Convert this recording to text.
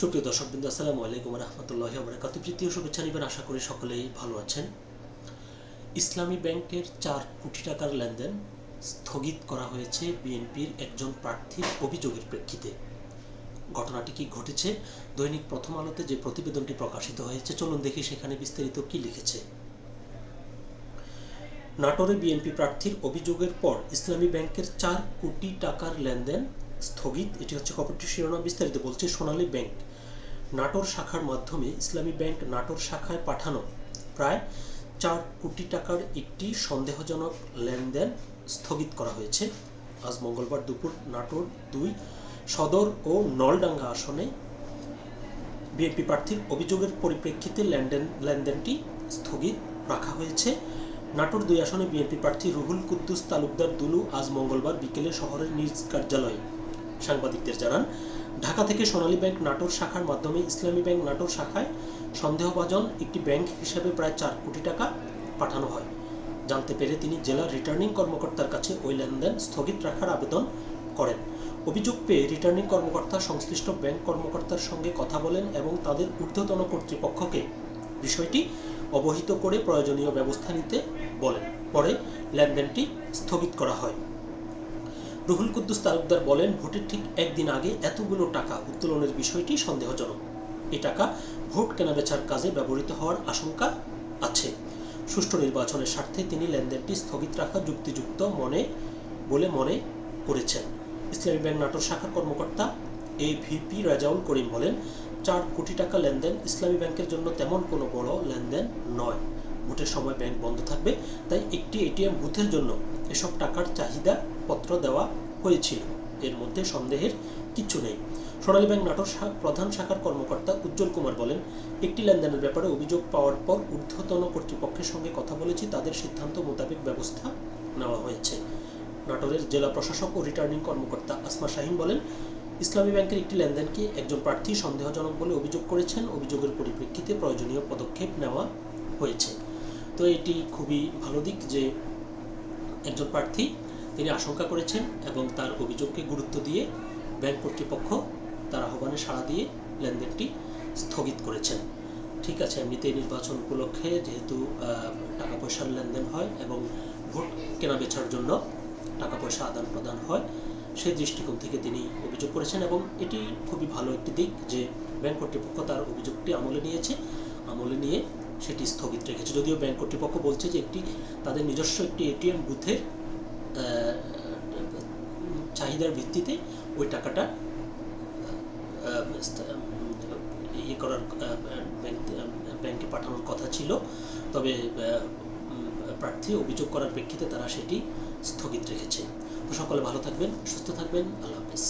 সুপ্রিয় দর্শকবৃন্দ, আসসালামু আলাইকুম রহমতুল্লাহি ওয়া বারাকাতুহু। তৃতীয় শুভেচ্ছা নিবেন, আশা করি সকলেই ভালো আছেন। ইসলামী ব্যাংকের 4 কোটি টাকার লেনদেন স্থগিত করা হয়েছে বিএনপির একজন প্রার্থীর অভিযোগের প্রেক্ষিতে। ঘটনাটি কি ঘটেছে? দৈনিক প্রথম আলোতে যে প্রতিবেদনটি প্রকাশিত হয়েছে, চলুন দেখি সেখানে বিস্তারিত কি লিখেছে। নাটোরে বিএনপি প্রার্থীর অভিযোগের পর ইসলামী ব্যাংকের 4 কোটি টাকার লেনদেন স্থগিত। এটি হচ্ছে খবরটির শিরোনাম। বিস্তারিত বলছে, সোনালী ব্যাংক নাটোর শাখার মাধ্যমে ইসলামী ব্যাংক নাটোর শাখায় পাঠানো প্রায় 4 কোটি টাকার একটি সন্দেহজনক লেনদেন স্থগিত করা হয়েছে। আজ মঙ্গলবার দুপুর নাটোর 2 সদর ও নলডাঙ্গা আসনে বিএনপি প্রার্থীর অভিযোগের পরিপ্রেক্ষিতে লেনদেনটি স্থগিত রাখা হয়েছে। নাটোর 2 আসনে বিএনপি প্রার্থী রুহুল কুদ্দুস তালুকদার দুলু আজ মঙ্গলবার বিকেলে শহরের নিজ কার্যালয়ে সাংবাদিকদের জানান, ঢাকা থেকে সোনালী ব্যাংক নাটোর শাখার মাধ্যমে ইসলামী ব্যাংক নাটোর শাখায় সন্দেহভাজন একটি ব্যাংক হিসেবে প্রায় 4 কোটি টাকা পাঠানো হয়। জানতে পেরে তিনি জেলা রিটার্নিং কর্মকর্তার কাছে ওই লেনদেন স্থগিত রাখার আবেদন করেন। অভিযোগ পেয়ে রিটার্নিং কর্মকর্তা সংশ্লিষ্ট ব্যাংক কর্মকর্তার সঙ্গে কথা বলেন এবং তাদের ঊর্ধ্বতন কর্তৃপক্ষকে বিষয়টি অবহিত করে প্রয়োজনীয় ব্যবস্থা নিতে বলেন। পরে লেনদেনটি স্থগিত করা হয়। রুহুল কুদ্দুস তালুকদার বলেন, ভোটের ঠিক একদিন আগে এতগুলো টাকা উত্তোলনের বিষয়টি সন্দেহজনক। এই টাকা ভোট কেনাবেচার কাজে ব্যবহৃত হওয়ার আশঙ্কা আছে। সুষ্ঠু নির্বাচনের স্বার্থে তিনি লেনদেনটি স্থগিত রাখা যুক্তিযুক্ত বলে মনে করেছেন। ইসলামী ব্যাংক নাটোর শাখার কর্মকর্তা এভিপি রাজাউল করিম বলেন, 4 কোটি টাকা লেনদেন ইসলামী ব্যাংকের জন্য তেমন কোনো বড় লেনদেন নয়। ভোটের সময় ব্যাংক বন্ধ থাকবে, তাই একটি এটিএম বুথের জন্য এসব টাকার চাহিদা পত্র দেওয়া হয়েছিল। এর মধ্যে সন্দেহের কিছু নেই। সোনালী ব্যাংক নাটোর প্রধান শাখার কর্মকর্তা উজ্জ্বল কুমার বলেন, একটি লেনদেনের ব্যাপারে অভিযোগ পাওয়ার পর ঊর্ধ্বতন কর্তৃপক্ষের সঙ্গে কথা বলেছি, তাদের সিদ্ধান্ত মোতাবেক ব্যবস্থা নেওয়া হয়েছে। নাটোরের জেলা প্রশাসক ও রিটার্নিং কর্মকর্তা আসমা শাহিন বলেন, ইসলামী ব্যাংকের একটি লেনদেনকে একজন প্রার্থী সন্দেহজনক বলে অভিযোগ করেছেন। অভিযোগের পরিপ্রেক্ষিতে প্রয়োজনীয় পদক্ষেপ নেওয়া হয়েছে। তো এটি খুবই ভালো দিক যে একজন প্রার্থী তিনি আশঙ্কা করেছেন এবং তার অভিযোগকে গুরুত্ব দিয়ে ব্যাংক কর্তৃপক্ষ তার আহ্বানে সাড়া দিয়ে লেনদেনটি স্থগিত করেছেন। ঠিক আছে, এমনিতেই নির্বাচন উপলক্ষে যেহেতু টাকা পয়সার লেনদেন হয় এবং ভোট কেনাবেচার জন্য টাকা পয়সা আদান প্রদান হয়, সেই দৃষ্টিকোণ থেকে তিনি অভিযোগ করেছেন এবং এটি খুবই ভালো একটি দিক যে ব্যাংক কর্তৃপক্ষ তার অভিযোগটি আমলে নিয়ে সেটি স্থগিত রেখেছে। যদিও ব্যাংক কর্তৃপক্ষ বলছে যে তাদের নিজস্ব একটি এটিএম বুথের চাহিদার ভিত্তিতে ওই টাকাটা ব্যাংকে পাঠানোর কথা ছিল, তবে প্রার্থী অভিযোগ করার প্রেক্ষিতে তারা সেটি স্থগিত রেখেছে। তো সকলে ভালো থাকবেন, সুস্থ থাকবেন। আল্লাহ হাফেজ।